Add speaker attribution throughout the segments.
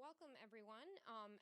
Speaker 1: Welcome, everyone,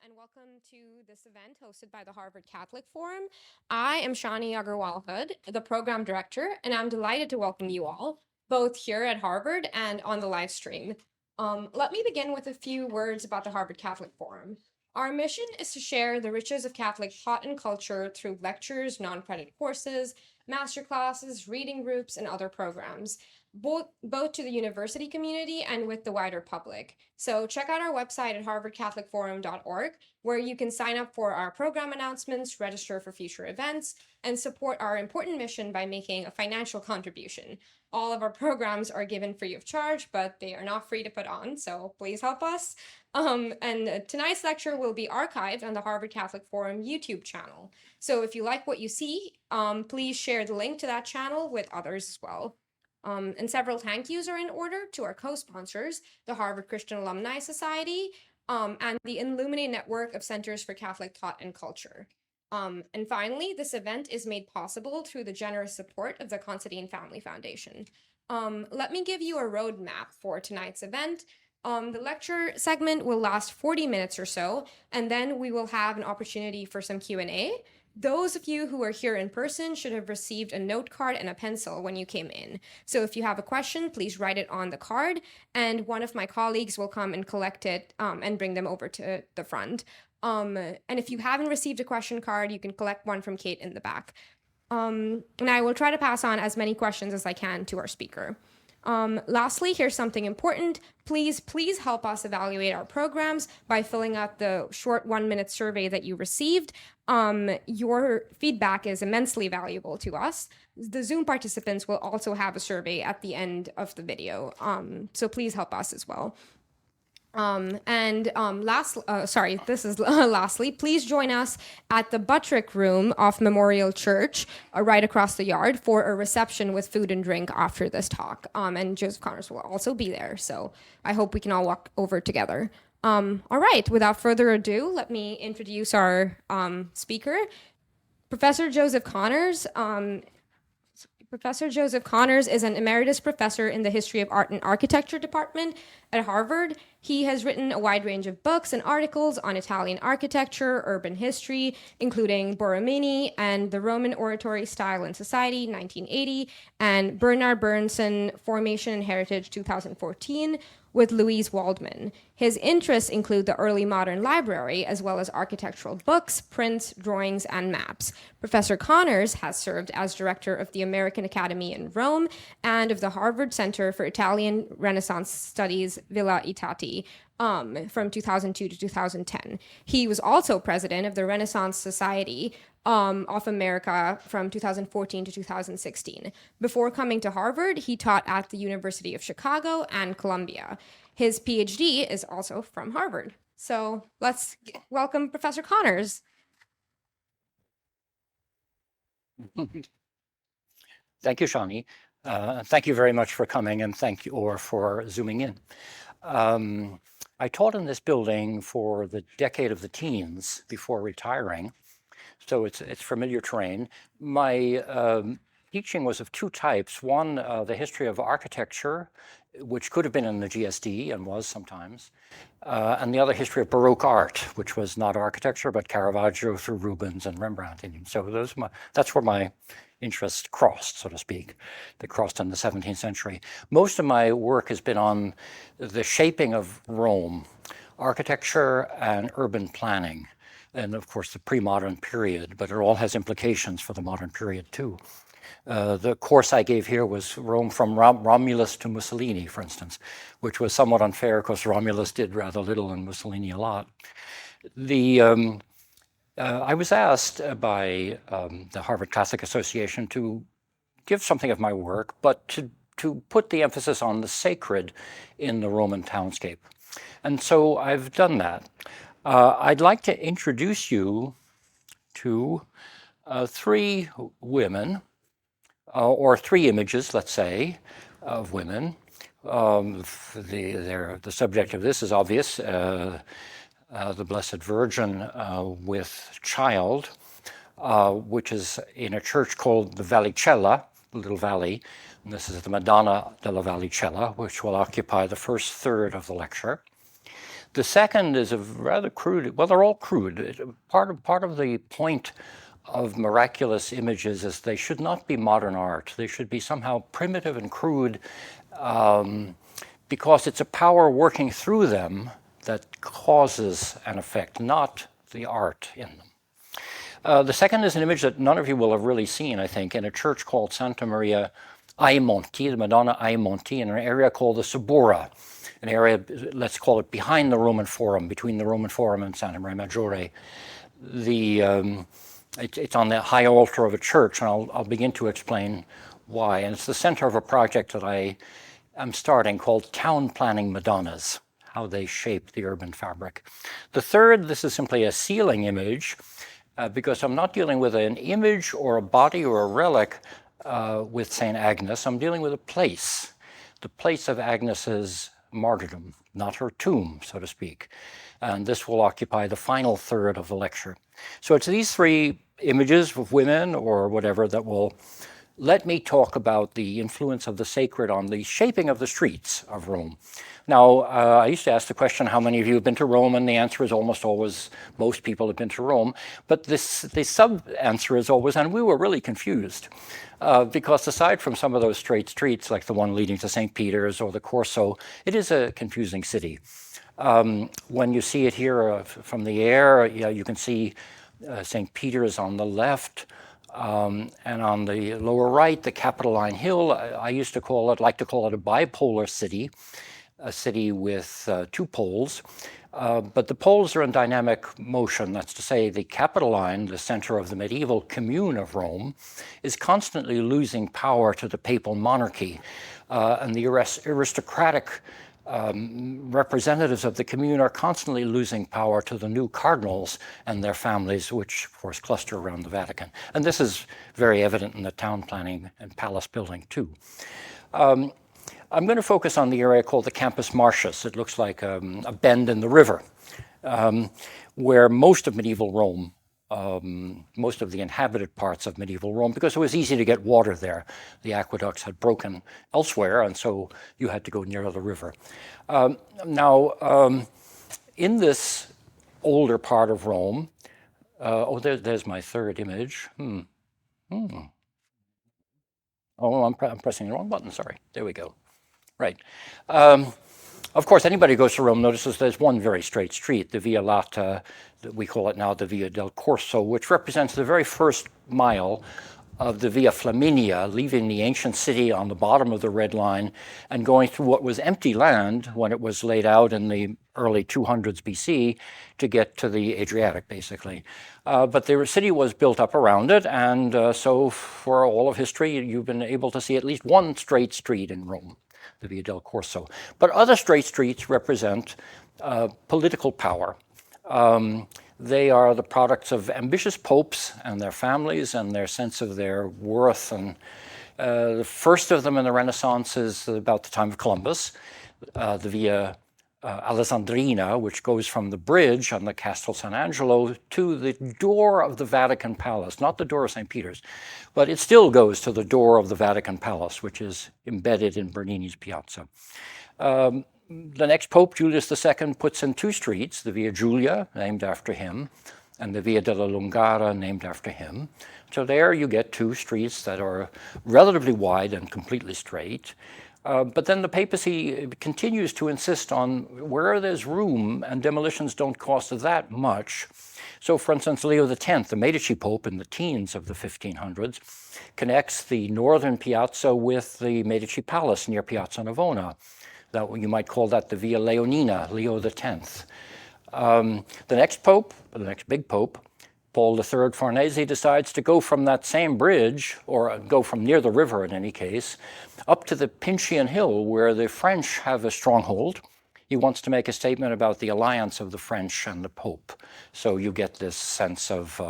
Speaker 1: and welcome to this event hosted by the Harvard Catholic Forum. I am Shani Agarwal Hood, the program director, and I'm delighted to welcome you all, both here at Harvard and on the live stream. Let me begin with a few words about the Harvard Catholic Forum. Our mission is to share the riches of Catholic thought and culture through lectures, non-credit courses, masterclasses, reading groups, and other programs, both to the university community and with the wider public. So check out our website at harvardcatholicforum.org, where you can sign up for our program announcements, register for future events, and support our important mission by making a financial contribution. All of our programs are given free of charge, but they are not free to put on, so please help us. And tonight's lecture will be archived on the Harvard Catholic Forum YouTube channel. So if you like what you see, please share the link to that channel with others as well. And several thank yous are in order to our co-sponsors, the Harvard Christian Alumni Society, and the Illuminate Network of Centers for Catholic Thought and Culture. And finally, this event is made possible through the generous support of the Considine Family Foundation. Let me give you a roadmap for tonight's event. The lecture segment will last 40 minutes or so, and then we will have an opportunity for some Q&A. Those of you who are here in person should have received a note card and a pencil when you came in. So if you have a question, please write it on the card, and one of my colleagues will come and collect it and bring them over to the front. And if you haven't received a question card, you can collect one from Kate in the back. And I will try to pass on as many questions as I can to our speaker. Lastly, here's something important. Please help us evaluate our programs by filling out the short 1-minute survey that you received. Your feedback is immensely valuable to us. The Zoom participants will also have a survey at the end of the video, so please help us as well. Lastly, please join us at the Buttrick Room off Memorial Church, right across the yard, for a reception with food and drink after this talk. And Joseph Connors will also be there, so I hope we can all walk over together. All right, without further ado, let me introduce our speaker, Professor Joseph Connors. Professor Joseph Connors is an emeritus professor in the History of Art and Architecture department at Harvard. He has written a wide range of books and articles on Italian architecture, urban history, including Borromini and the Roman Oratory Style and Society, 1980, and Bernard Bernson, Formation and Heritage, 2014, with Louise Waldman. His interests include the early modern library, as well as architectural books, prints, drawings, and maps. Professor Connors has served as director of the American Academy in Rome and of the Harvard Center for Italian Renaissance Studies, Villa Itati, from 2002 to 2010. He was also president of the Renaissance Society of America from 2014 to 2016. Before coming to Harvard, he taught at the University of Chicago and Columbia. His PhD is also from Harvard. So let's welcome Professor Connors.
Speaker 2: Thank you, Shani. Thank you very much for coming, and thank you for zooming in. I taught in this building for the decade of the teens before retiring, so it's familiar terrain. My teaching was of two types. One, the history of architecture, which could have been in the GSD and was sometimes, and the other, history of Baroque art, which was not architecture, but Caravaggio through Rubens and Rembrandt. So that's where my interests crossed, so to speak. They crossed in the 17th century. Most of my work has been on the shaping of Rome, architecture and urban planning, and of course the pre-modern period, but it all has implications for the modern period too. The course I gave here was Rome from Romulus to Mussolini, for instance, which was somewhat unfair because Romulus did rather little and Mussolini a lot. I was asked by the Harvard Catholic Association to give something of my work, but to put the emphasis on the sacred in the Roman townscape. And so I've done that. I'd like to introduce you to three women, or three images, let's say, of women. The subject of this is obvious. The Blessed Virgin with child, which is in a church called the Vallicella, the Little Valley. And this is the Madonna della Vallicella, which will occupy the first third of the lecture. The second is a rather crude, well, they're all crude. Part of the point of miraculous images is they should not be modern art. They should be somehow primitive and crude because it's a power working through them that causes an effect, not the art in them. The second is an image that none of you will have really seen, I think, in a church called Santa Maria ai Monti, the Madonna ai Monti, in an area called the Subura, an area, let's call it behind the Roman Forum, between the Roman Forum and Santa Maria Maggiore. It's on the high altar of a church, and I'll begin to explain why. And it's the center of a project that I am starting called Town Planning Madonnas, how they shape the urban fabric. The third, this is simply a ceiling image, because I'm not dealing with an image or a body or a relic with St. Agnes. I'm dealing with a place, the place of Agnes's martyrdom, not her tomb, so to speak. And this will occupy the final third of the lecture. So it's these three images of women or whatever that will let me talk about the influence of the sacred on the shaping of the streets of Rome. Now, I used to ask the question, how many of you have been to Rome? And the answer is almost always, most people have been to Rome. But the sub-answer is always, and we were really confused. Because aside from some of those straight streets, like the one leading to St. Peter's or the Corso, it is a confusing city. When you see it here from the air, you can see St. Peter's on the left, and on the lower right, the Capitoline Hill. I used to like to call it a bipolar city, a city with two poles. But the poles are in dynamic motion. That's to say, the Capitoline, the center of the medieval commune of Rome, is constantly losing power to the papal monarchy. And the aristocratic representatives of the commune are constantly losing power to the new cardinals and their families, which of course cluster around the Vatican. And this is very evident in the town planning and palace building too. I'm going to focus on the area called the Campus Martius. It looks like a bend in the river, where most of medieval Rome, most of the inhabited parts of medieval Rome, because it was easy to get water there. The aqueducts had broken elsewhere, and so you had to go near the river. In this older part of Rome, there's my third image. Oh, I'm pressing the wrong button, sorry. There we go. Right. Of course, anybody who goes to Rome notices there's one very straight street, the Via Lata, we call it now the Via del Corso, which represents the very first mile of the Via Flaminia, leaving the ancient city on the bottom of the Red Line and going through what was empty land when it was laid out in the early 200s BC to get to the Adriatic, basically. But the city was built up around it, and so for all of history, you've been able to see at least one straight street in Rome, the Via del Corso. But other straight streets represent political power. They are the products of ambitious popes and their families and their sense of their worth. And the first of them in the Renaissance is about the time of Columbus, the Via Alessandrina, which goes from the bridge on the Castel San Angelo to the door of the Vatican Palace, not the door of St. Peter's, but it still goes to the door of the Vatican Palace, which is embedded in Bernini's piazza. The next Pope, Julius II, puts in two streets, the Via Giulia, named after him, and the Via della Lungara, named after him. So there you get two streets that are relatively wide and completely straight. But then the papacy continues to insist on where there's room and demolitions don't cost that much. So for instance, Leo X, the Medici Pope in the teens of the 1500s, connects the northern piazza with the Medici Palace near Piazza Navona. That you might call that the Via Leonina, Leo X. The next pope, the next big pope, Paul III Farnese, decides to go from that same bridge, or go from near the river in any case, up to the Pincian Hill where the French have a stronghold. He wants to make a statement about the alliance of the French and the Pope. So you get this sense of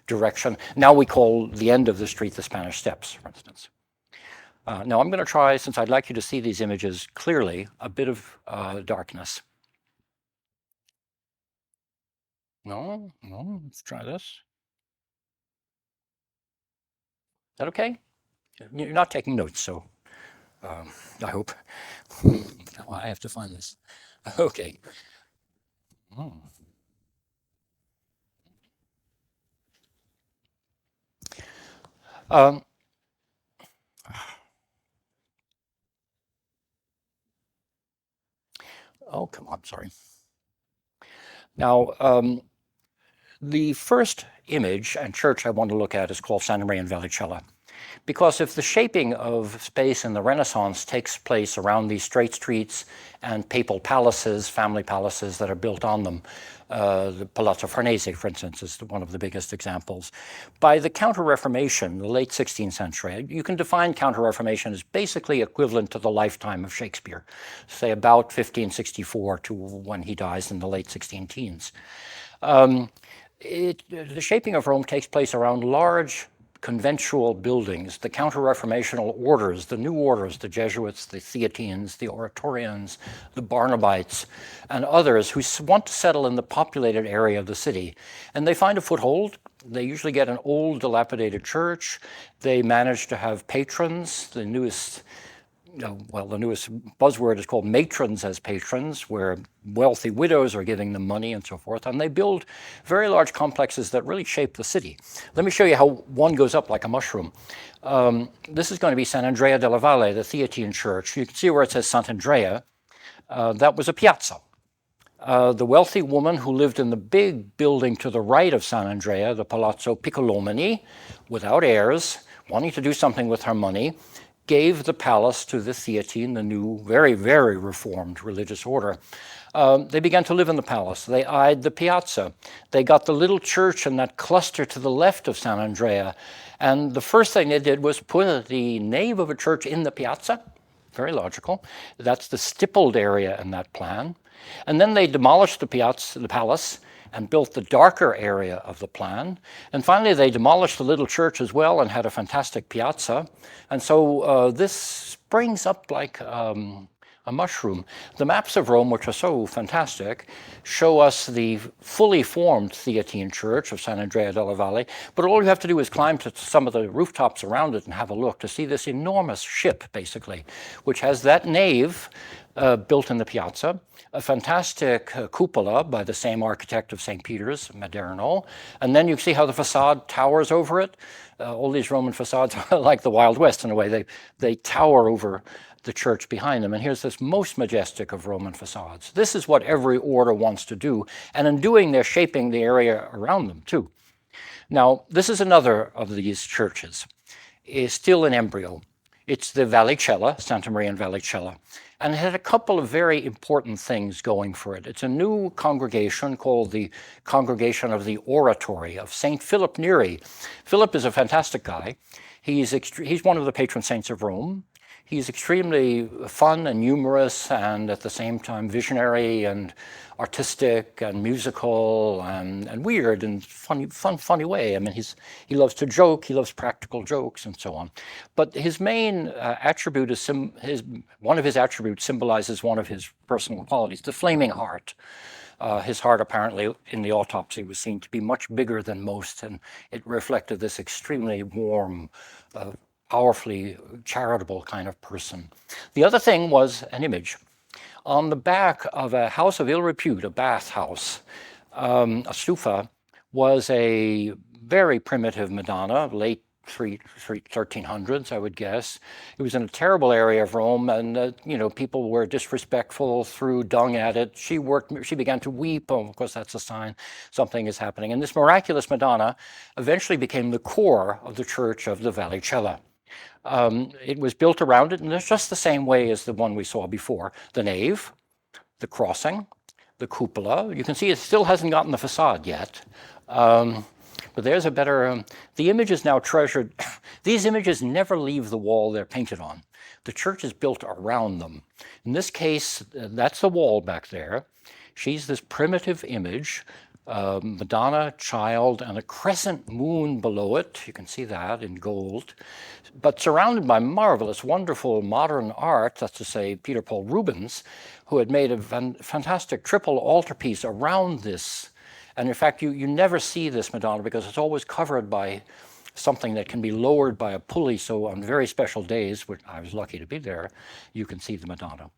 Speaker 2: direction. Now we call the end of the street the Spanish Steps, for instance. Now I'm going to try, since I'd like you to see these images clearly, a bit of darkness. No, let's try this. Is that okay? You're not taking notes, so I hope. I have to find this. Okay. Mm. Um, oh, come on, sorry. Now, the first image and church I want to look at is called Santa Maria in Vallicella. Because if the shaping of space in the Renaissance takes place around these straight streets and papal palaces, family palaces that are built on them, the Palazzo Farnese, for instance, is one of the biggest examples. By the Counter-Reformation, the late 16th century, you can define Counter-Reformation as basically equivalent to the lifetime of Shakespeare, say about 1564 to when he dies in the late 16 teens. The shaping of Rome takes place around large conventual buildings, the counter-reformational orders, the new orders, the Jesuits, the Theatines, the Oratorians, the Barnabites, and others who want to settle in the populated area of the city. And they find a foothold. They usually get an old, dilapidated church. They manage to have patrons. The newest buzzword is called matrons as patrons, where wealthy widows are giving them money and so forth. And they build very large complexes that really shape the city. Let me show you how one goes up like a mushroom. This is going to be Sant'Andrea della Valle, the Theatine church. You can see where it says Sant'Andrea. That was a piazza. The wealthy woman who lived in the big building to the right of Sant'Andrea, the Palazzo Piccolomini, without heirs, wanting to do something with her money, gave the palace to the Theatine, the new, very, very reformed religious order. They began to live in the palace. They eyed the piazza. They got the little church in that cluster to the left of Sant'Andrea. And the first thing they did was put the nave of a church in the piazza. Very logical. That's the stippled area in that plan. And then they demolished the palace, and built the darker area of the plan. And finally, they demolished the little church as well and had a fantastic piazza. And so this springs up like a mushroom. The maps of Rome, which are so fantastic, show us the fully formed Theatine church of Sant'Andrea della Valle. But all you have to do is climb to some of the rooftops around it and have a look to see this enormous ship, basically, which has that nave built in the piazza, a fantastic cupola by the same architect of St. Peter's, Maderno. And then you see how the facade towers over it. All these Roman facades are like the Wild West in a way. They tower over the church behind them. And here's this most majestic of Roman facades. This is what every order wants to do. And in doing, they're shaping the area around them too. Now, this is another of these churches. It's still in embryo. It's the Vallicella, Santa Maria in Vallicella. And it had a couple of very important things going for it. It's a new congregation called the Congregation of the Oratory of St. Philip Neri. Philip is a fantastic guy. He's one of the patron saints of Rome. He's extremely fun and humorous and at the same time visionary and artistic and musical and weird and funny way. I mean, he loves to joke, he loves practical jokes and so on. But his main attribute is one of his attributes symbolizes one of his personal qualities, the flaming heart. His heart apparently in the autopsy was seen to be much bigger than most, and it reflected this extremely warm, powerfully charitable kind of person. The other thing was an image. On the back of a house of ill repute, a bathhouse, a stufa, was a very primitive Madonna, late 1300s, I would guess. It was in a terrible area of Rome, and people were disrespectful, threw dung at it. She began to weep. Oh, of course, that's a sign something is happening. And this miraculous Madonna eventually became the core of the church of the Vallicella. It was built around it, and it's just the same way as the one we saw before. The nave, the crossing, the cupola. You can see it still hasn't gotten the facade yet. But there's a better, the image is now treasured. These images never leave the wall they're painted on. The church is built around them. In this case, that's the wall back there. She's this primitive image, Madonna, child, and a crescent moon below it. You can see that in gold. But surrounded by marvelous, wonderful modern art, that's to say Peter Paul Rubens, who had made a fantastic triple altarpiece around this. And in fact, you never see this Madonna because it's always covered by something that can be lowered by a pulley. So on very special days, which I was lucky to be there, you can see the Madonna.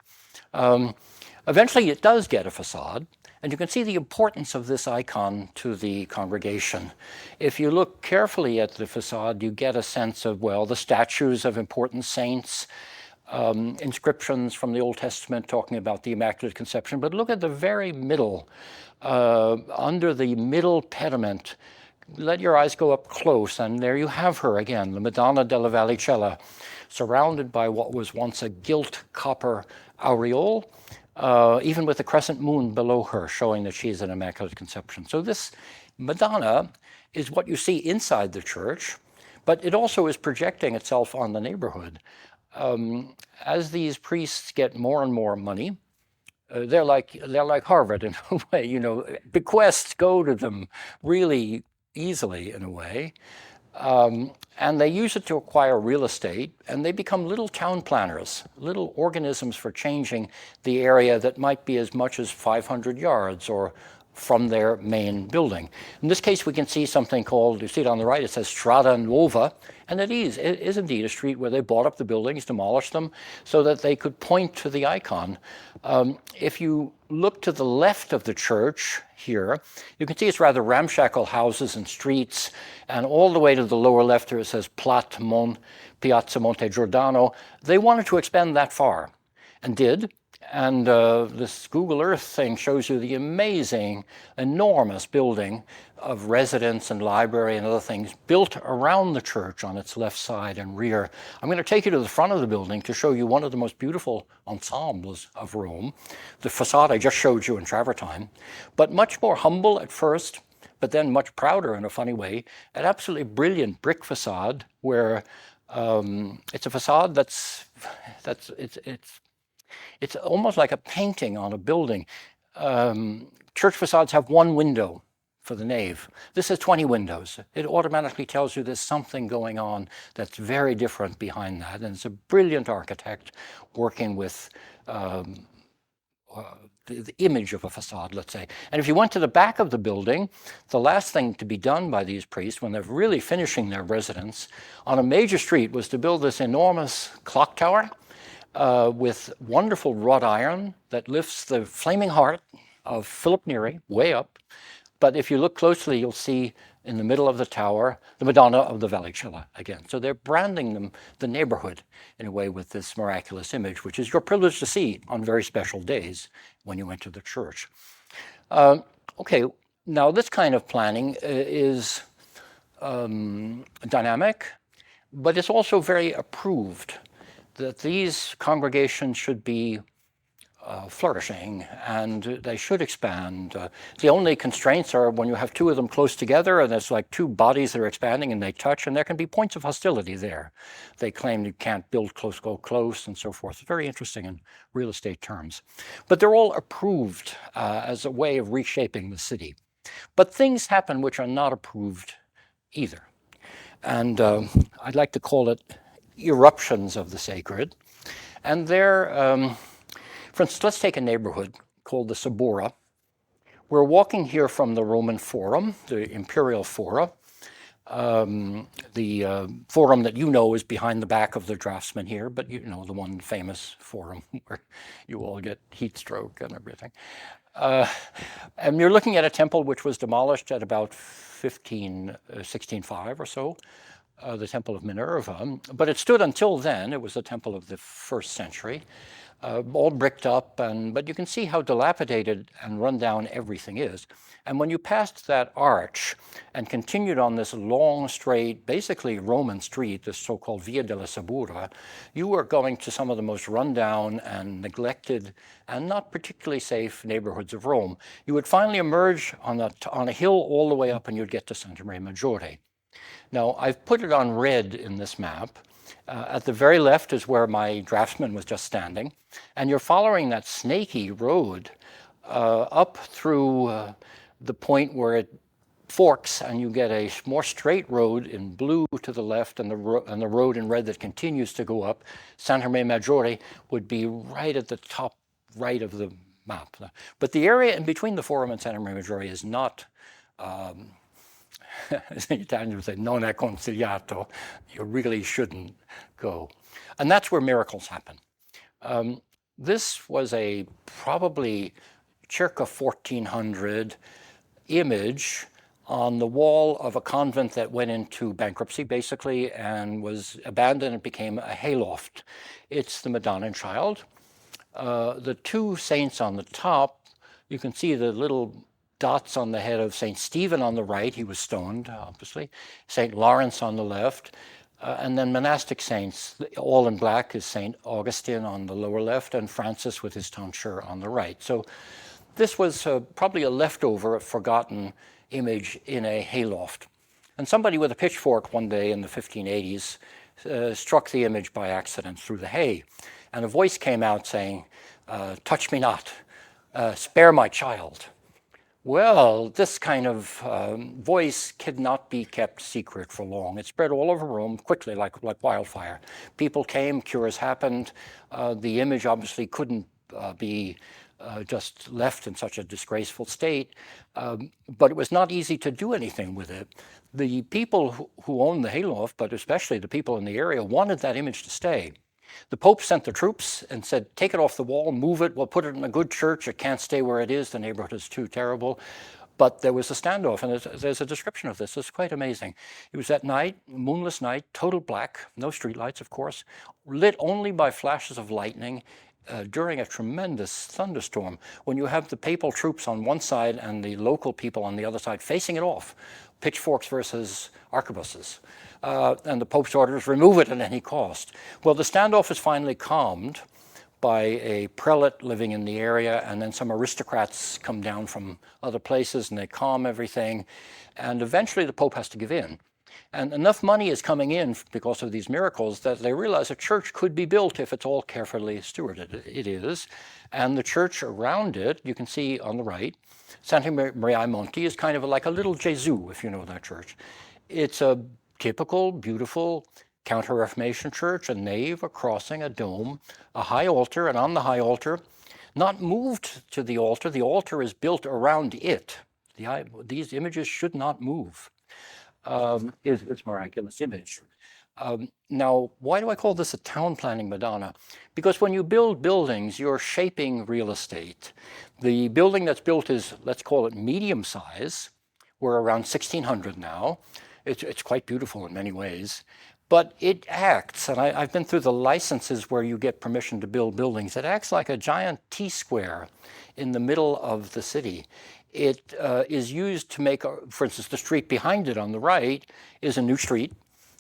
Speaker 2: Eventually, it does get a facade. And you can see the importance of this icon to the congregation. If you look carefully at the facade, you get a sense of, well, the statues of important saints, inscriptions from the Old Testament talking about the Immaculate Conception. But look at the very middle, under the middle pediment. Let your eyes go up close, and there you have her again, the Madonna della Vallicella, surrounded by what was once a gilt copper aureole, even with the crescent moon below her, showing that she is an Immaculate Conception. So this Madonna is what you see inside the church, but it also is projecting itself on the neighborhood. As these priests get more and more money, they're like Harvard in a way, you know, bequests go to them really easily in a way. And they use it to acquire real estate, and they become little town planners, little organisms for changing the area that might be as much as 500 yards or from their main building. In this case, we can see something called, you see it on the right, it says Strada Nuova, and it is indeed a street where they bought up the buildings, demolished them, so that they could point to the icon. If you look to the left of the church here, you can see it's rather ramshackle houses and streets, and all the way to the lower left here it says Piazza Monte Giordano. They wanted to expand that far, and did. And this Google Earth thing shows you the amazing, enormous building of residence and library and other things built around the church on its left side and rear. I'm going to take you to the front of the building to show you one of the most beautiful ensembles of Rome. The facade I just showed you in travertine, but much more humble at first, but then much prouder in a funny way. An absolutely brilliant brick facade where it's a facade it's almost like a painting on a building. Church facades have one window for the nave. This has 20 windows. It automatically tells you there's something going on that's very different behind that. And it's a brilliant architect working with the image of a facade, let's say. And if you went to the back of the building, the last thing to be done by these priests when they're really finishing their residence on a major street was to build this enormous clock tower with wonderful wrought iron that lifts the flaming heart of Philip Neri way up. But if you look closely, you'll see in the middle of the tower the Madonna of the Vallicella again. So they're branding them, the neighborhood, in a way with this miraculous image, which is your privilege to see on very special days when you enter the church. Okay, now this kind of planning is dynamic, but it's also very approved, that these congregations should be flourishing and they should expand. The only constraints are when you have two of them close together and there's like two bodies that are expanding and they touch, and there can be points of hostility there. They claim you can't build close, go close, and so forth. It's very interesting in real estate terms. But they're all approved as a way of reshaping the city. But things happen which are not approved either. And I'd like to call it eruptions of the sacred. And they're, for instance, let's take a neighborhood called the Suburra. We're walking here from the Roman Forum, the Imperial Fora. The forum that you know is behind the back of the draftsman here, but you know, the one famous forum where you all get heat stroke and everything. And you're looking at a temple which was demolished at about 1605 or so. The Temple of Minerva, but it stood until then. It was the temple of the 1st century, all bricked up, but you can see how dilapidated and run down everything is. And when you passed that arch and continued on this long, straight, basically Roman street, this so-called Via della Suburra, you were going to some of the most rundown and neglected and not particularly safe neighborhoods of Rome. You would finally emerge on a hill all the way up, and you'd get to Santa Maria Maggiore. Now, I've put it on red in this map. At the very left is where my draftsman was just standing. And you're following that snaky road up through the point where it forks, and you get a more straight road in blue to the left, and the road in red that continues to go up. Santa Maria Maggiore would be right at the top right of the map. But the area in between the Forum and Santa Maria Maggiore is not as the Italians would say, non è consigliato. You really shouldn't go. And that's where miracles happen. This was a probably circa 1400 image on the wall of a convent that went into bankruptcy, basically, and was abandoned and became a hayloft. It's the Madonna and Child. The two saints on the top, you can see the little dots on the head of St. Stephen on the right. He was stoned, obviously. St. Lawrence on the left. And then monastic saints, all in black, is St. Augustine on the lower left and Francis with his tonsure on the right. So this was probably a leftover, a forgotten image in a hayloft. And somebody with a pitchfork one day in the 1580s struck the image by accident through the hay. And a voice came out saying, "Touch me not, spare my child." Well, this kind of voice cannot be kept secret for long. It spread all over Rome quickly, like wildfire. People came, cures happened. The image obviously couldn't be just left in such a disgraceful state, but it was not easy to do anything with it. The people who owned the hayloft, but especially the people in the area, wanted that image to stay. The Pope sent the troops and said, "Take it off the wall, move it, we'll put it in a good church. It can't stay where it is. The neighborhood is too terrible." But there was a standoff, and there's a description of this. It's quite amazing. It was at night, moonless night, total black, no streetlights, of course, lit only by flashes of lightning during a tremendous thunderstorm. When you have the papal troops on one side and the local people on the other side facing it off, pitchforks versus arquebuses. And the Pope's orders, remove it at any cost. Well, the standoff is finally calmed by a prelate living in the area, and then some aristocrats come down from other places and they calm everything. And eventually the Pope has to give in. And enough money is coming in because of these miracles that they realize a church could be built if it's all carefully stewarded. It is. And the church around it, you can see on the right, Santa Maria ai Monti is kind of like a little Gesù, if you know that church. It's a typical, beautiful Counter-Reformation church, a nave, a crossing, a dome, a high altar, and on the high altar, not moved to the altar is built around it. These images should not move. It's a miraculous image. Now, why do I call this a town planning Madonna? Because when you build buildings, you're shaping real estate. The building that's built is, let's call it medium size. We're around 1600 now. It's quite beautiful in many ways. But it acts, and I've been through the licenses where you get permission to build buildings. It acts like a giant T-square in the middle of the city. It is used to make, for instance, the street behind it on the right is a new street.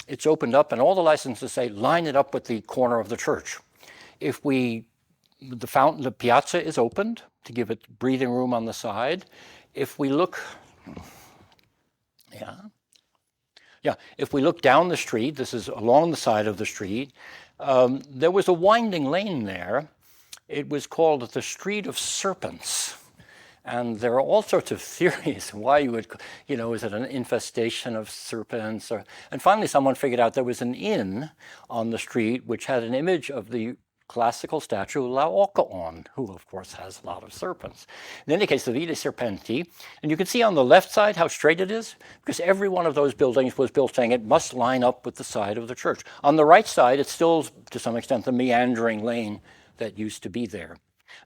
Speaker 2: It's opened up, and all the licenses say line it up with the corner of the church. The piazza is opened to give it breathing room on the side. If we look, if we look down the street, this is along the side of the street, there was a winding lane there. It was called the Street of Serpents. And there are all sorts of theories why you would, is it an infestation of serpents? And finally, someone figured out there was an inn on the street which had an image of the classical statue Laocoon, who of course has a lot of serpents. In any case, the Via Serpenti, and you can see on the left side how straight it is, because every one of those buildings was built saying it must line up with the side of the church. On the right side, it's still, to some extent, the meandering lane that used to be there.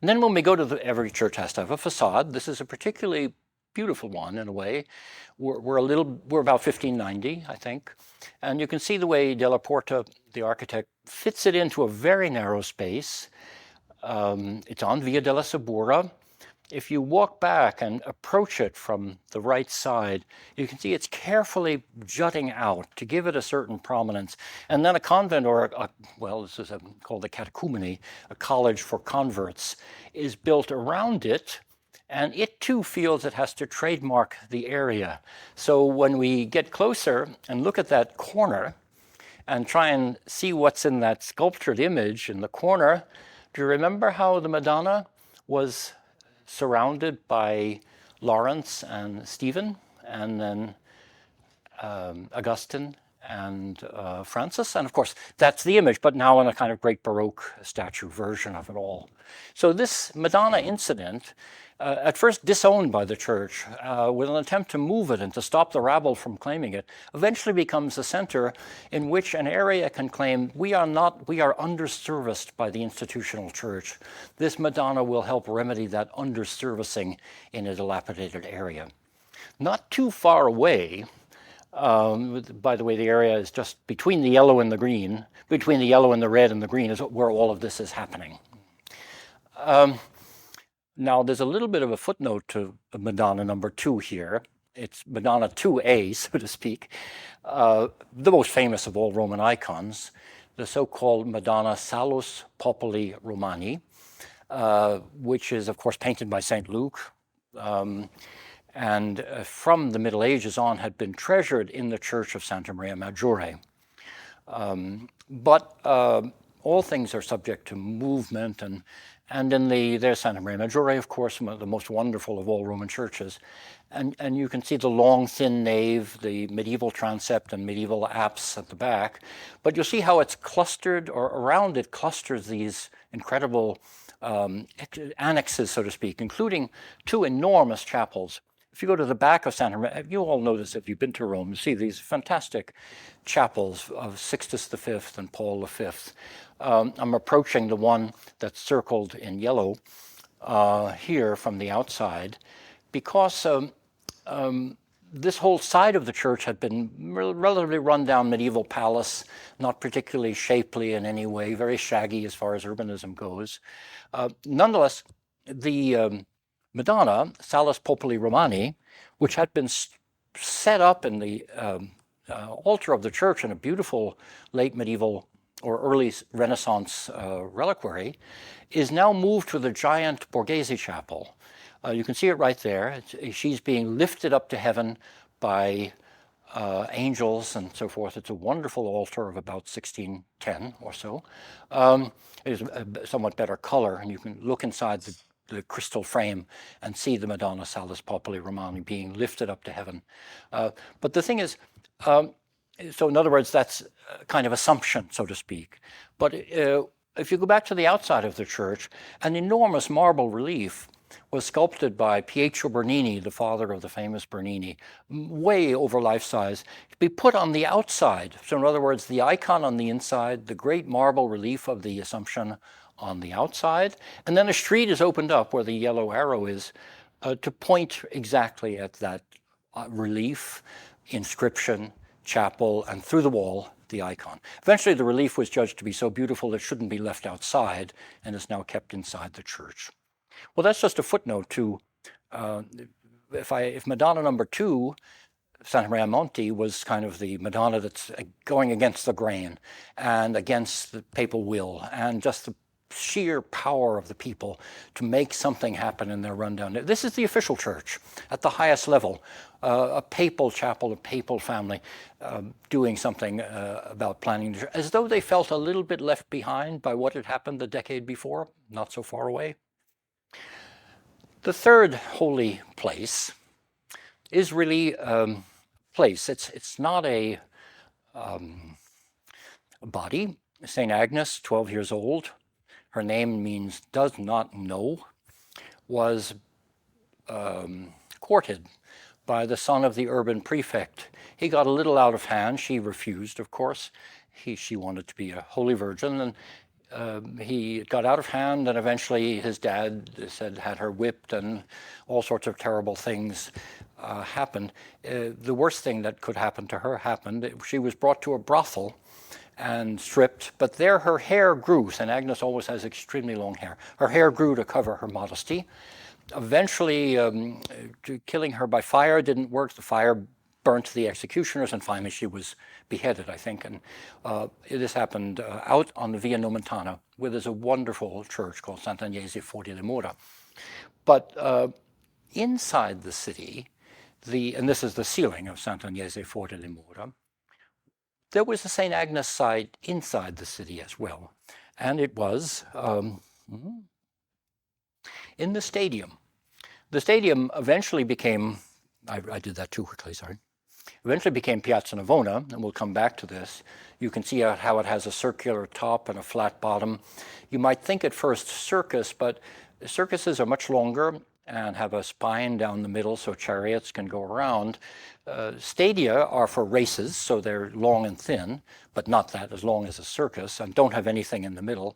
Speaker 2: And then when we go to every church has to have a facade. This is a particularly beautiful one in a way. We're about 1590, I think. And you can see the way Della Porta, the architect, fits it into a very narrow space. It's on Via della Subura. If you walk back and approach it from the right side, you can see it's carefully jutting out to give it a certain prominence. And then a convent, or this is called a catechumeni, a college for converts, is built around it, and it too feels it has to trademark the area. So when we get closer and look at that corner and try and see what's in that sculptured image in the corner, do you remember how the Madonna was surrounded by Lawrence and Stephen, and then Augustine and Francis. And of course, that's the image, but now in a kind of great Baroque statue version of it all. So this Madonna incident, at first disowned by the church, with an attempt to move it and to stop the rabble from claiming it, eventually becomes a center in which an area can claim, we are underserviced by the institutional church. This Madonna will help remedy that underservicing in a dilapidated area. Not too far away, by the way, the area is just between the yellow and the green, between the yellow and the red and the green is where all of this is happening. Now, there's a little bit of a footnote to Madonna number 2 here. It's Madonna 2A, so to speak, the most famous of all Roman icons, the so-called Madonna Salus Populi Romani, which is, of course, painted by St. Luke, and from the Middle Ages on had been treasured in the Church of Santa Maria Maggiore. But all things are subject to movement, and in there's Santa Maria Maggiore, of course, the most wonderful of all Roman churches. And you can see the long, thin nave, the medieval transept and medieval apse at the back. But you'll see how it's clustered, or around it clusters these incredible annexes, so to speak, including 2 enormous chapels. If you go to the back of Santa Maria, you all know this if you've been to Rome, you see these fantastic chapels of Sixtus V and Paul V. I'm approaching the one that's circled in yellow here from the outside, because this whole side of the church had been relatively run-down medieval palace, not particularly shapely in any way, very shaggy as far as urbanism goes. Nonetheless, the Madonna, Salus Populi Romani, which had been set up in the altar of the church in a beautiful late medieval or early Renaissance reliquary, is now moved to the giant Borghese chapel. You can see it right there. She's being lifted up to heaven by angels and so forth. It's a wonderful altar of about 1610 or so. It is a somewhat better color, and you can look inside the crystal frame and see the Madonna Salus Populi Romani being lifted up to heaven. But the thing is, so in other words, that's a kind of assumption, so to speak. But if you go back to the outside of the church, an enormous marble relief was sculpted by Pietro Bernini, the father of the famous Bernini, way over life size, to be put on the outside. So in other words, the icon on the inside, the great marble relief of the Assumption on the outside, and then a street is opened up where the yellow arrow is to point exactly at that relief, inscription, chapel, and through the wall, the icon. Eventually, the relief was judged to be so beautiful it shouldn't be left outside and is now kept inside the church. Well, that's just a footnote to, if Madonna number 2, Santa Maria Monti, was kind of the Madonna that's going against the grain and against the papal will and just the sheer power of the people to make something happen in their rundown. This is the official church at the highest level, a papal chapel, a papal family doing something about planning, as though they felt a little bit left behind by what had happened the decade before, not so far away. The third holy place is really a place. It's not a body. St. Agnes, 12 years old, her name means does not know, was courted by the son of the urban prefect. He got a little out of hand. She refused, of course. She wanted to be a holy virgin, and he got out of hand, and eventually his dad had her whipped, and all sorts of terrible things happened. The worst thing that could happen to her happened. She was brought to a brothel and stripped, but there her hair grew. St. Agnes always has extremely long hair. Her hair grew to cover her modesty. Eventually, killing her by fire didn't work. The fire burnt the executioners, and finally she was beheaded, I think. And this happened out on the Via Nomentana, where there's a wonderful church called Sant'Agnese fuori le mura. But inside the city, and this is the ceiling of Sant'Agnese fuori le mura, there was a St. Agnes site inside the city as well. And it was in the stadium. The stadium eventually became, I did that too quickly, sorry. Eventually became Piazza Navona, and we'll come back to this. You can see how it has a circular top and a flat bottom. You might think at first circus, but circuses are much longer and have a spine down the middle so chariots can go around. Stadia are for races, so they're long and thin, but not that as long as a circus, and don't have anything in the middle.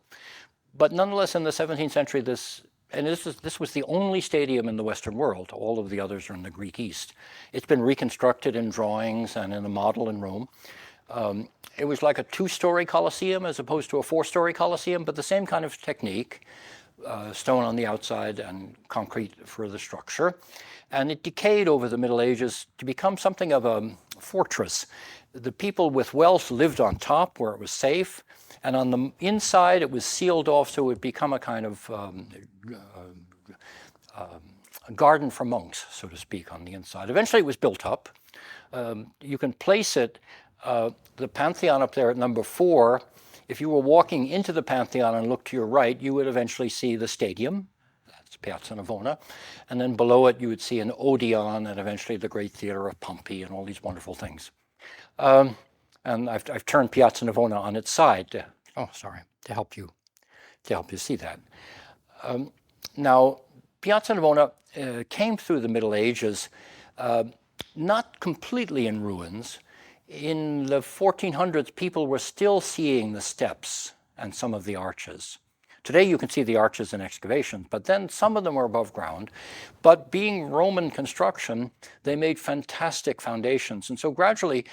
Speaker 2: But nonetheless, in the 17th century, this was the only stadium in the Western world. All of the others are in the Greek East. It's been reconstructed in drawings and in a model in Rome. It was like a two-story Colosseum as opposed to a four-story Colosseum, but the same kind of technique, stone on the outside and concrete for the structure. And it decayed over the Middle Ages to become something of a fortress. The people with wealth lived on top where it was safe, and on the inside it was sealed off so it would become a kind of a garden for monks, so to speak, on the inside. Eventually it was built up. You can place it, the Pantheon up there at number 4. If you were walking into the Pantheon and looked to your right, you would eventually see the stadium. That's Piazza Navona. And then below it, you would see an Odeon and eventually the great theater of Pompey and all these wonderful things. And I've turned Piazza Navona on its side to help you see that. Now, Piazza Navona came through the Middle Ages, not completely in ruins. In the 1400s, people were still seeing the steps and some of the arches. Today you can see the arches in excavations, but then some of them were above ground. But being Roman construction, they made fantastic foundations. And so gradually,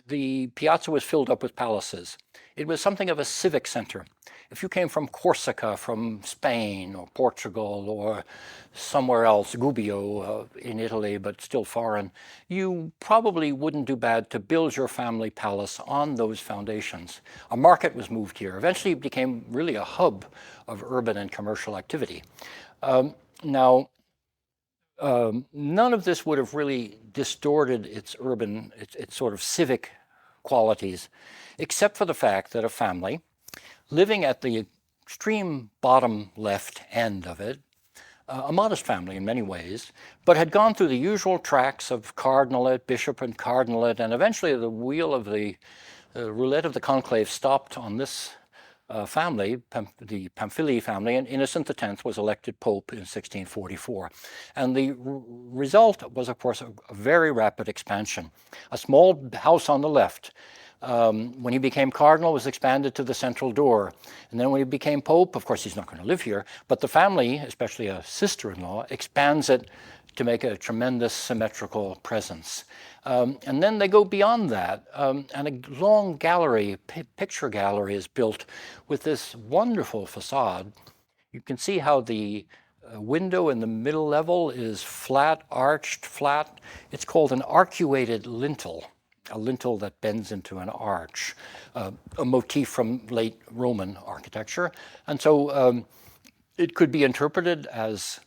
Speaker 2: the piazza was filled up with palaces. It was something of a civic center. If you came from Corsica, from Spain or Portugal or somewhere else, Gubbio in Italy, but still foreign, you probably wouldn't do bad to build your family palace on those foundations. A market was moved here. Eventually it became really a hub of urban and commercial activity. None of this would have really distorted its sort of civic qualities, except for the fact that a family living at the extreme bottom left end of it, a modest family in many ways, but had gone through the usual tracks of cardinalate, bishop and cardinalate, and eventually the wheel of the roulette of the conclave stopped on this family, the Pamphili family, and Innocent X was elected Pope in 1644. And the result was, of course, a very rapid expansion. A small house on the left, when he became cardinal, was expanded to the central door. And then when he became Pope, of course, he's not going to live here, but the family, especially a sister-in-law, expands it to make a tremendous symmetrical presence. And then they go beyond that, and a long gallery, picture gallery is built with this wonderful facade. You can see how the window in the middle level is flat, arched, flat. It's called an arcuated lintel, a lintel that bends into an arch, a motif from late Roman architecture. And so it could be interpreted as,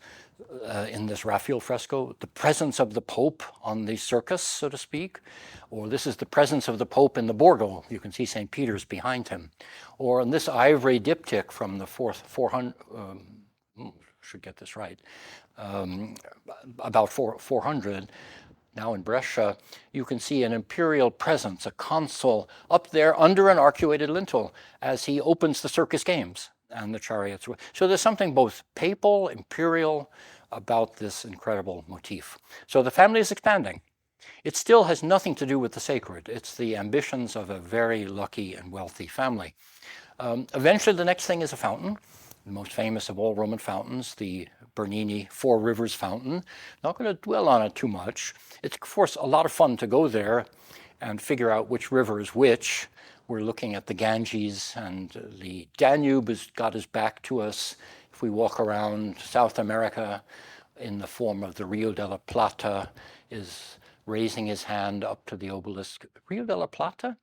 Speaker 2: in this Raphael fresco, the presence of the Pope on the circus, so to speak, or this is the presence of the Pope in the Borgo. You can see St. Peter's behind him. Or in this ivory diptych from the 400, should get this right, about 400, now in Brescia, you can see an imperial presence, a consul up there under an arcuated lintel as he opens the circus games and the chariots. So there's something both papal, imperial about this incredible motif. So the family is expanding. It still has nothing to do with the sacred. It's the ambitions of a very lucky and wealthy family. Eventually the next thing is a fountain, the most famous of all Roman fountains, the Bernini Four Rivers Fountain. Not going to dwell on it too much. It's, of course, a lot of fun to go there and figure out which river is which. We're looking at the Ganges, and the Danube has got his back to us. If we walk around South America in the form of the Rio de la Plata, is raising his hand up to the obelisk. Rio de la Plata?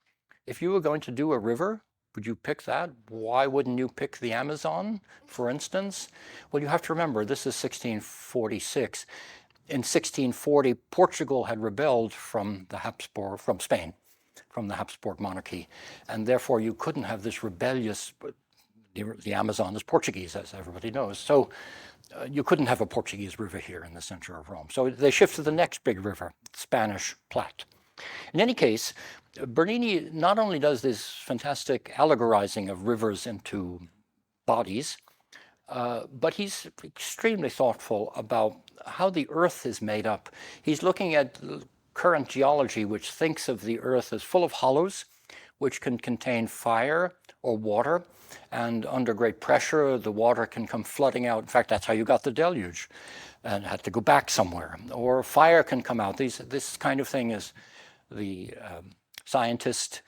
Speaker 2: If you were going to do a river, would you pick that? Why wouldn't you pick the Amazon, for instance? Well, you have to remember, this is 1646. In 1640, Portugal had rebelled from Spain, from the Habsburg monarchy, and therefore you couldn't have this rebellious, the Amazon is Portuguese, as everybody knows, so you couldn't have a Portuguese river here in the center of Rome. So they shift to the next big river, Spanish Platte. In any case, Bernini not only does this fantastic allegorizing of rivers into bodies, but he's extremely thoughtful about how the earth is made up. He's looking at current geology, which thinks of the earth as full of hollows, which can contain fire or water, and under great pressure, the water can come flooding out. In fact, that's how you got the deluge, and had to go back somewhere. Or fire can come out. This kind of thing is the scientist,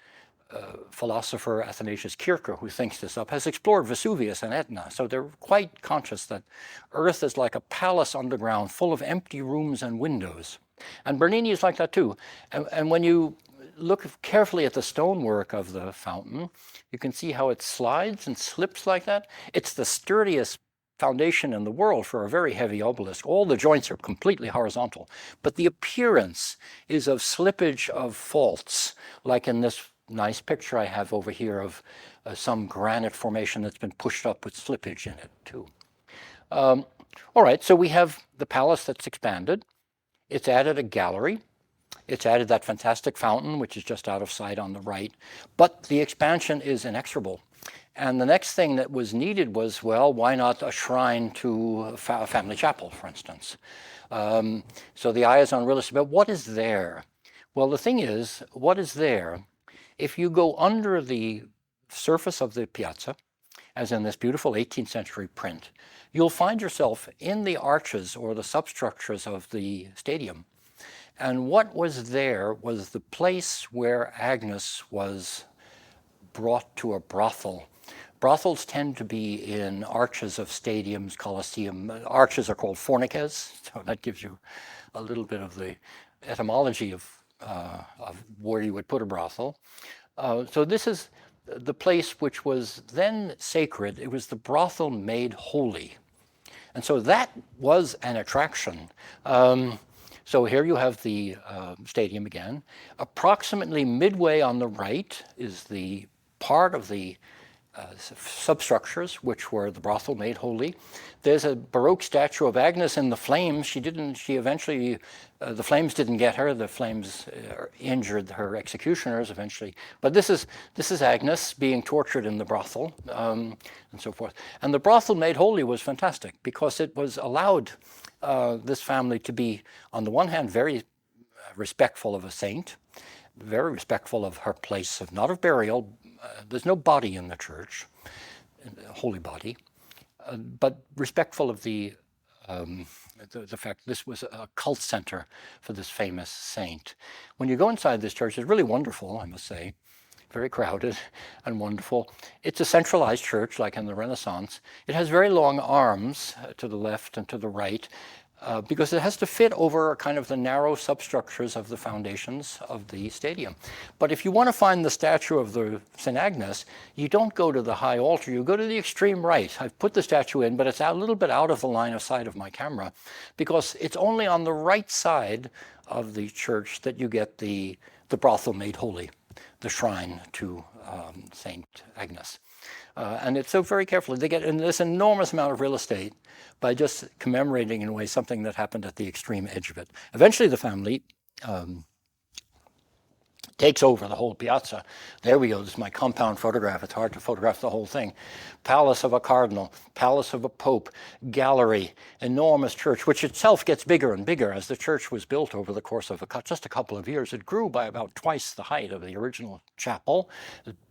Speaker 2: philosopher Athanasius Kircher, who thinks this up, has explored Vesuvius and Etna. So they're quite conscious that Earth is like a palace underground full of empty rooms and windows. And Bernini is like that too. And when you look carefully at the stonework of the fountain, you can see how it slides and slips like that. It's the sturdiest foundation in the world for a very heavy obelisk. All the joints are completely horizontal, but the appearance is of slippage of faults, like in this nice picture I have over here of some granite formation that's been pushed up with slippage in it too. All right, so we have the palace that's expanded. It's added a gallery. It's added that fantastic fountain, which is just out of sight on the right. But the expansion is inexorable. And the next thing that was needed was, well, why not a shrine to a family chapel, for instance? So the eye is on real estate. But what is there? Well, the thing is, what is there? If you go under the surface of the piazza, as in this beautiful 18th century print, you'll find yourself in the arches or the substructures of the stadium. And what was there was the place where Agnes was brought to a brothel. Brothels tend to be in arches of stadiums, Colosseum. Arches are called fornices, so that gives you a little bit of the etymology of where you would put a brothel. So this is the place which was then sacred. It was the brothel made holy. And so that was an attraction. So here you have the stadium again. Approximately midway on the right is the part of the substructures, which were the brothel made holy. There's a Baroque statue of Agnes in the flames. She eventually, the flames didn't get her. The flames injured her executioners eventually. But this is Agnes being tortured in the brothel, and so forth. And the brothel made holy was fantastic because it was allowed this family to be, on the one hand, very respectful of a saint, very respectful of her place of, not of burial. There's no body in the church, holy body, but respectful of the fact this was a cult center for this famous saint. When you go inside this church, it's really wonderful, I must say, very crowded and wonderful. It's a centralized church like in the Renaissance. It has very long arms to the left and to the right, because it has to fit over kind of the narrow substructures of the foundations of the stadium. But if you want to find the statue of the St. Agnes, you don't go to the high altar, you go to the extreme right. I've put the statue in, but it's a little bit out of the line of sight of my camera, because it's only on the right side of the church that you get the brothel made holy, the shrine to St. Agnes. And it's so very carefully, they get in this enormous amount of real estate by just commemorating in a way something that happened at the extreme edge of it. Eventually the family takes over the whole piazza. There we go, this is my compound photograph. It's hard to photograph the whole thing. Palace of a cardinal, palace of a pope, gallery, enormous church, which itself gets bigger and bigger as the church was built over the course of just a couple of years. It grew by about twice the height of the original chapel.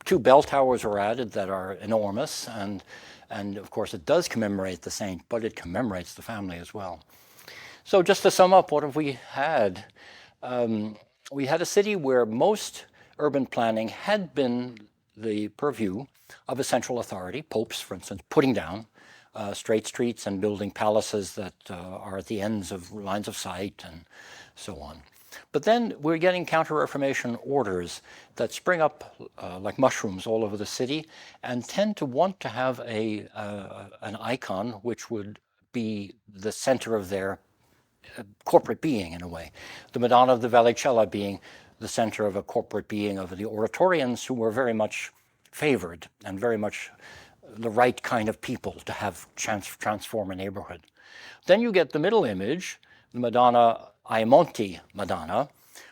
Speaker 2: 2 bell towers were added that are enormous, and of course it does commemorate the saint, but it commemorates the family as well. So just to sum up, what have we had? We had a city where most urban planning had been the purview of a central authority, popes, for instance, putting down straight streets and building palaces that are at the ends of lines of sight and so on. But then we're getting Counter-Reformation orders that spring up like mushrooms all over the city and tend to want to have an icon which would be the center of their corporate being in a way. The Madonna of the Vallicella being the center of a corporate being of the Oratorians, who were very much favored and very much the right kind of people to have transform a neighborhood. Then you get the middle image, the Madonna Ayamonte Madonna,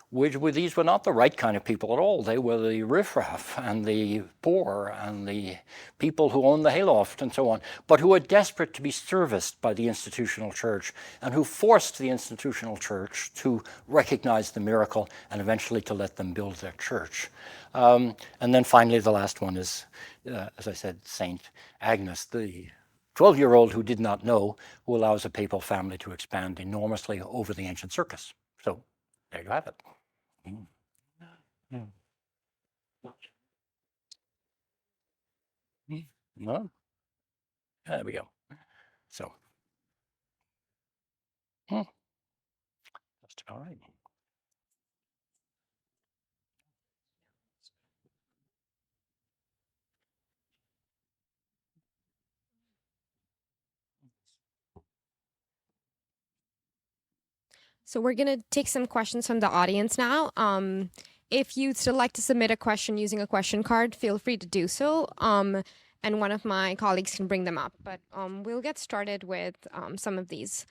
Speaker 2: these were not the right kind of people at all. They were the riffraff and the poor and the people who owned the hayloft and so on, but who were desperate to be serviced by the institutional church and who forced the institutional church to recognize the miracle and eventually to let them build their church. And then finally, the last one is, as I said, Saint Agnes, the 12-year-old who did not know, who allows a papal family to expand enormously over the ancient circus. So there you have it. Well, there we go. So, just all right.
Speaker 1: So we're going to take some questions from the audience now. If you'd still like to submit a question using a question card, feel free to do so. And one of my colleagues can bring them up. But we'll get started with some of these.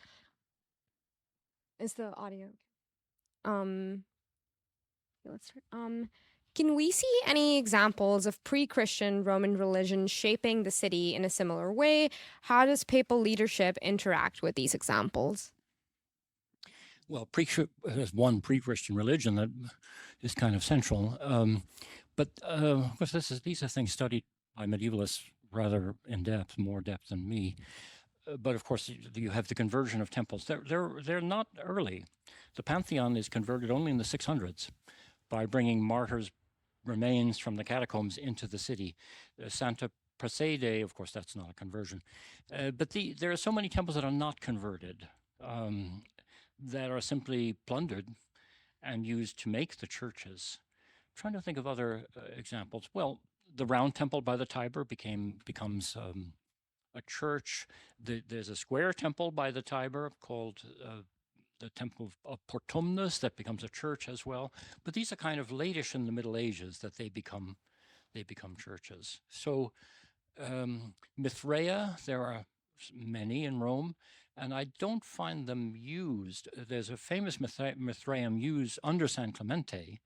Speaker 1: Is the audio? Let's start. Can we see any examples of pre-Christian Roman religion shaping the city in a similar way? How does papal leadership interact with these examples?
Speaker 2: Well, there's one pre-Christian religion that is kind of central. But of course, these are things studied by medievalists rather in depth, more depth than me. But of course, you have the conversion of temples. They're not early. The Pantheon is converted only in the 600s by bringing martyrs' remains from the catacombs into the city. Santa Prassede, of course, that's not a conversion. But there are so many temples that are not converted, that are simply plundered and used to make the churches. I'm trying to think of other examples. Well, the round temple by the Tiber becomes a church. There's a square temple by the Tiber called the Temple of Portumnus that becomes a church as well. But these are kind of latish in the Middle Ages that they become churches. So Mithraea, there are many in Rome, and I don't find them used. There's a famous Mithraeum used under San Clemente,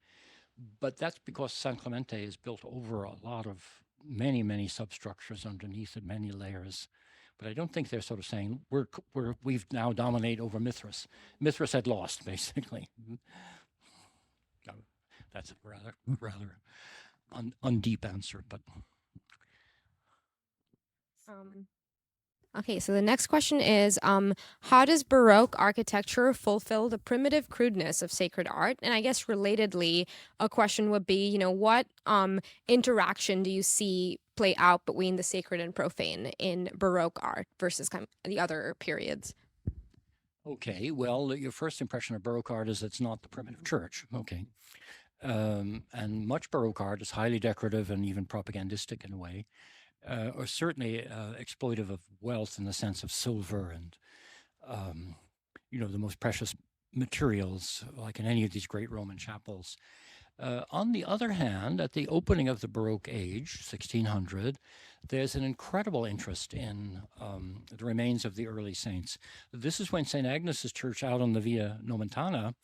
Speaker 2: but that's because San Clemente is built over a lot of many substructures underneath it, many layers. But I don't think they're sort of saying we've now dominate over Mithras. Mithras had lost, basically. That's a rather undeep answer, but.
Speaker 1: Okay, so the next question is, how does Baroque architecture fulfill the primitive crudeness of sacred art? And I guess relatedly, a question would be, what interaction do you see play out between the sacred and profane in Baroque art versus kind of the other periods?
Speaker 2: Okay, well, your first impression of Baroque art is it's not the primitive church. Okay. And much Baroque art is highly decorative and even propagandistic in a way. Or certainly exploitive of wealth in the sense of silver and, the most precious materials, like in any of these great Roman chapels. On the other hand, at the opening of the Baroque age, 1600, there's an incredible interest in the remains of the early saints. This is when St. Agnes's Church out on the Via Nomentana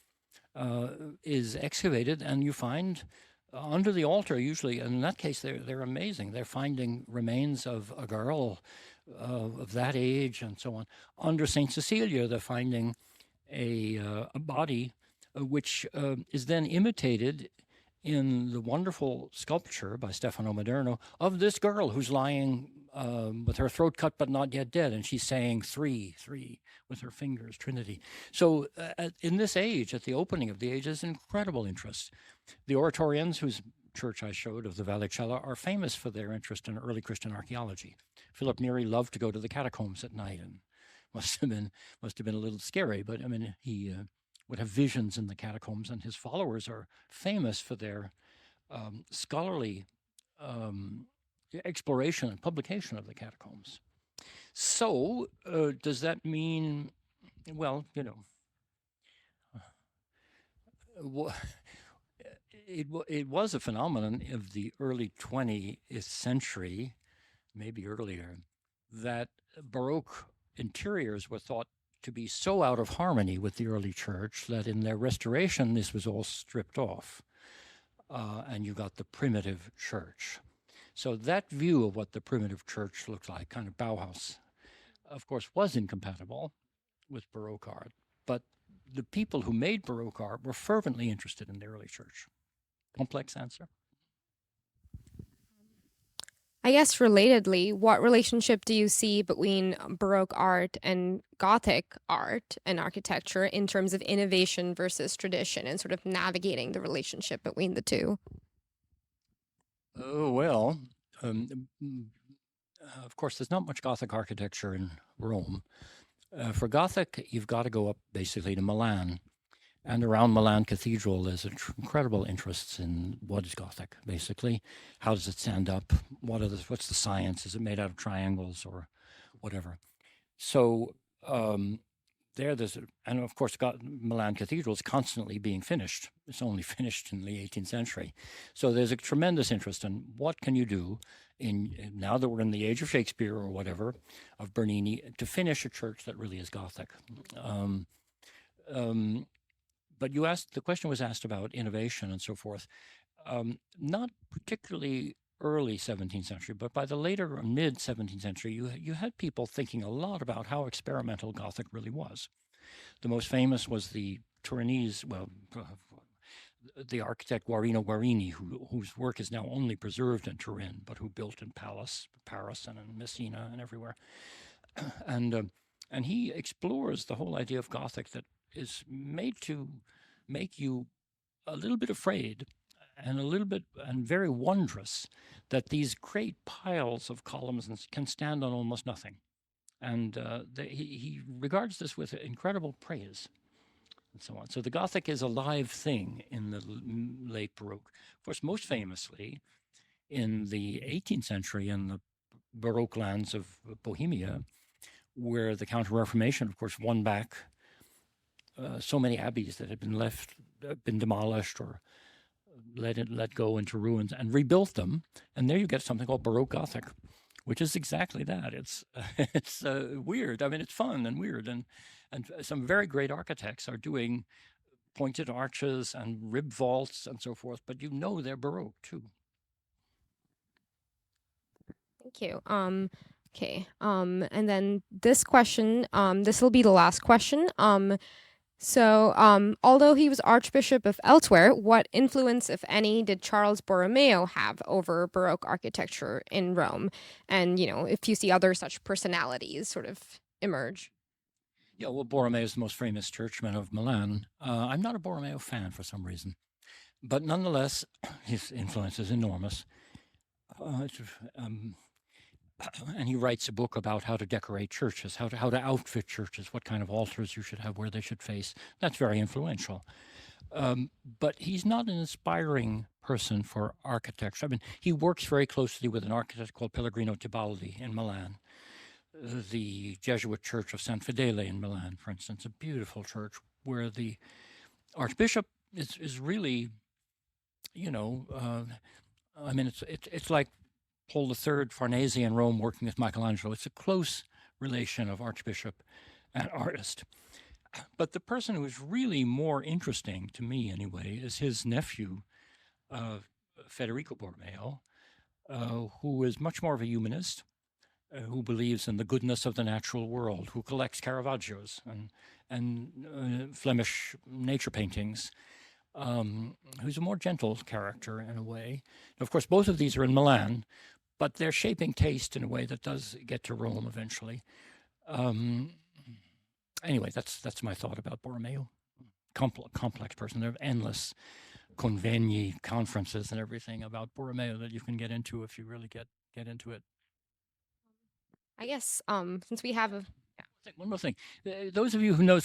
Speaker 2: is excavated, and you find under the altar, usually, and in that case, they're amazing. They're finding remains of a girl of that age and so on. Under St. Cecilia, they're finding a body which is then imitated in the wonderful sculpture by Stefano Maderno of this girl who's lying with her throat cut but not yet dead, and she's saying three with her fingers, Trinity. So in this age, at the opening of the age, there's incredible interest. The Oratorians, whose church I showed of the Vallicella, are famous for their interest in early Christian archaeology. Philip Neri loved to go to the catacombs at night, and must have been a little scary, but I mean, he would have visions in the catacombs, and his followers are famous for their scholarly exploration and publication of the catacombs. So does that mean, well, it was a phenomenon of the early 20th century, maybe earlier, that Baroque interiors were thought to be so out of harmony with the early church that in their restoration, this was all stripped off. And you got the primitive church. So that view of what the primitive church looked like, kind of Bauhaus, of course, was incompatible with Baroque art. But the people who made Baroque art were fervently interested in the early church. Complex answer?
Speaker 1: I guess relatedly, what relationship do you see between Baroque art and Gothic art and architecture in terms of innovation versus tradition and sort of navigating the relationship between the two?
Speaker 2: Oh, well, of course, there's not much Gothic architecture in Rome. For Gothic, you've got to go up basically to Milan. And around Milan Cathedral, there's incredible interests in what is Gothic, basically. How does it stand up? What's the science? Is it made out of triangles or whatever? So and of course, Milan Cathedral is constantly being finished. It's only finished in the 18th century. So there's a tremendous interest in what can you do now that we're in the age of Shakespeare or whatever, of Bernini, to finish a church that really is Gothic. But the question was asked about innovation and so forth. Not particularly early 17th century, but by the later mid 17th century, you had people thinking a lot about how experimental Gothic really was. The most famous was the Turinese, the architect Guarino Guarini, whose work is now only preserved in Turin, but who built in Paris and in Messina and everywhere. And he explores the whole idea of Gothic that is made to make you a little bit afraid and very wondrous that these great piles of columns can stand on almost nothing. And he regards this with incredible praise and so on. So the Gothic is a live thing in the late Baroque. Of course, most famously in the 18th century in the Baroque lands of Bohemia, where the Counter-Reformation, of course, won back so many abbeys that had been demolished or let go into ruins, and rebuilt them. And there you get something called Baroque Gothic, which is exactly that. It's weird. I mean, it's fun and weird. And some very great architects are doing pointed arches and rib vaults and so forth, but they're Baroque too.
Speaker 1: Thank you. Okay. And then this question, this will be the last question. So, although he was Archbishop of elsewhere, what influence, if any, did Charles Borromeo have over Baroque architecture in Rome? And, if you see other such personalities sort of emerge.
Speaker 2: Yeah, well, Borromeo is the most famous churchman of Milan. I'm not a Borromeo fan for some reason, but nonetheless, his influence is enormous. And he writes a book about how to decorate churches, how to outfit churches, what kind of altars you should have, where they should face. That's very influential. But he's not an inspiring person for architecture. I mean, he works very closely with an architect called Pellegrino Tibaldi in Milan. The Jesuit Church of San Fedele in Milan, for instance, a beautiful church where the archbishop is really, I mean, it's like Paul III Farnese in Rome working with Michaelangelo. It's a close relation of archbishop and artist. But the person who is really more interesting to me, anyway, is his nephew, Federico Borromeo, who is much more of a humanist, who believes in the goodness of the natural world, who collects Caravaggios and Flemish nature paintings, who's a more gentle character in a way. And of course, both of these are in Milan, but they're shaping taste in a way that does get to Rome eventually. Anyway, that's my thought about Borromeo. Complex person. There are endless convegni, conferences, and everything about Borromeo that you can get into if you really get into it.
Speaker 1: I guess since we have
Speaker 2: one more thing. Those of you who know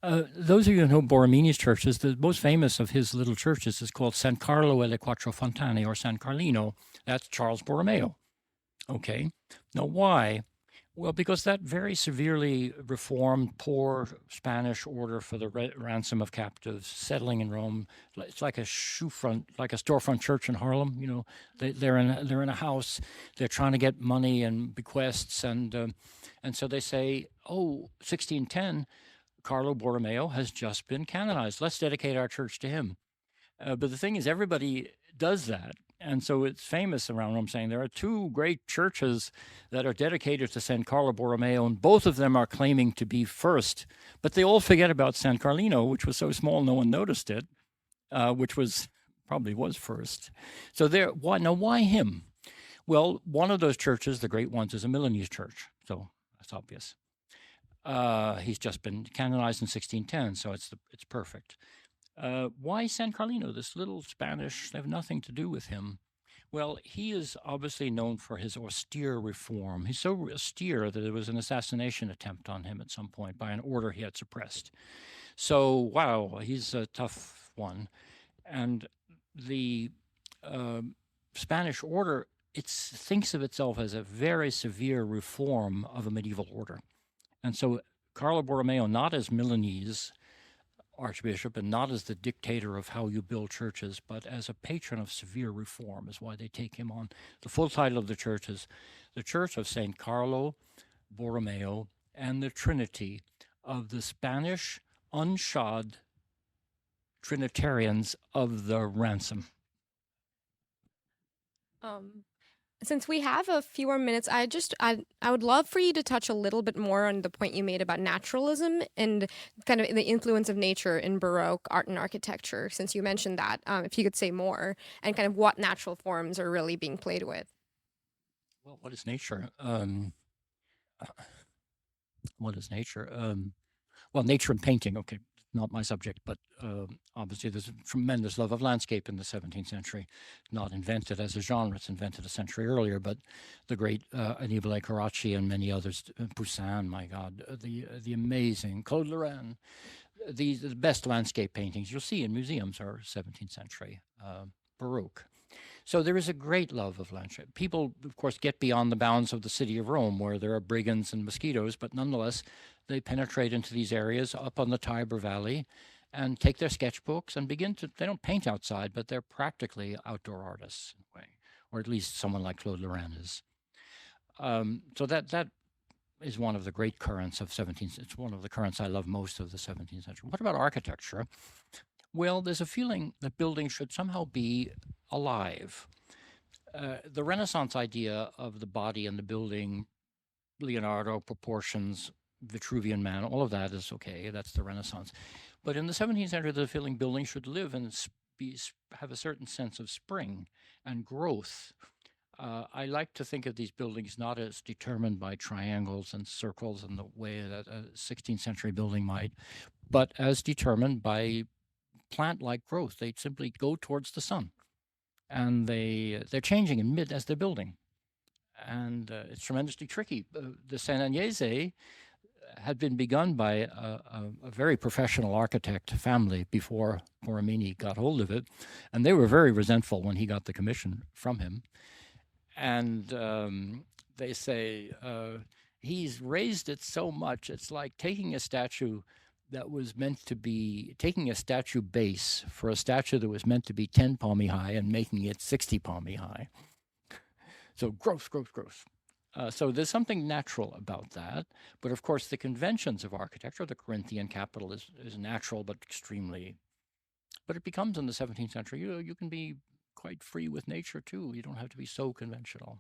Speaker 2: Borromini's churches, the most famous of his little churches is called San Carlo e le Quattro Fontane, or San Carlino. That's Charles Borromeo. Okay. Now, why? Well, because that very severely reformed poor Spanish order for the ransom of captives settling in Rome, it's like a like a storefront church in Harlem. You know, they're in a house, they're trying to get money and bequests, and so they say, oh, 1610, Carlo Borromeo has just been canonized. Let's dedicate our church to him. But the thing is, everybody does that. And so it's famous around Rome saying there are two great churches that are dedicated to San Carlo Borromeo, and both of them are claiming to be first. But they all forget about San Carlino, which was so small no one noticed it, which was probably was first. So why him? Well, one of those churches, the great ones, is a Milanese church. So that's obvious. He's just been canonized in 1610, so it's perfect. Why San Carlino, this little Spanish, have nothing to do with him? Well, he is obviously known for his austere reform. He's so austere that there was an assassination attempt on him at some point by an order he had suppressed. So, wow, he's a tough one. And the Spanish order, it thinks of itself as a very severe reform of a medieval order. And so Carlo Borromeo, not as Milanese archbishop and not as the dictator of how you build churches, but as a patron of severe reform is why they take him on. The full title of the church is the Church of St. Carlo Borromeo and the Trinity of the Spanish unshod Trinitarians of the Ransom.
Speaker 1: Since we have a few more minutes, I would love for you to touch a little bit more on the point you made about naturalism and kind of the influence of nature in Baroque art and architecture, since you mentioned that, if you could say more, and kind of what natural forms are really being played with.
Speaker 2: Well, what is nature? What is nature? Well, nature and painting, okay, not my subject, but obviously there's a tremendous love of landscape in the 17th century, not invented as a genre, it's invented a century earlier, but the great Annibale Carracci and many others, Poussin, my God, the amazing Claude Lorrain, the best landscape paintings you'll see in museums are 17th century Baroque. So there is a great love of landscape. People, of course, get beyond the bounds of the city of Rome, where there are brigands and mosquitoes, but nonetheless, they penetrate into these areas up on the Tiber Valley and take their sketchbooks and they don't paint outside, but they're practically outdoor artists in a way, or at least someone like Claude Lorrain is. So that is one of the great currents of 17th. It's one of the currents I love most of the 17th century. What about architecture? Well, there's a feeling that buildings should somehow be alive. The Renaissance idea of the body and the building, Leonardo, proportions, Vitruvian Man, all of that is okay. That's the Renaissance. But in the 17th century, the feeling buildings should live and have a certain sense of spring and growth. I like to think of these buildings not as determined by triangles and circles in the way that a 16th century building might, but as determined by plant-like growth. They simply go towards the sun, and they're changing as they're building, and it's tremendously tricky. The San Agnese had been begun by a very professional architect family before Borromini got hold of it, and they were very resentful when he got the commission from him. And they say he's raised it so much, it's like taking a statue that was meant to be, taking a statue base for a statue that was meant to be 10 palmi high and making it 60 palmi high. So gross. So there's something natural about that. But of course, the conventions of architecture, the Corinthian capital is natural, but extremely, but it becomes in the 17th century, you can be quite free with nature too. You don't have to be so conventional.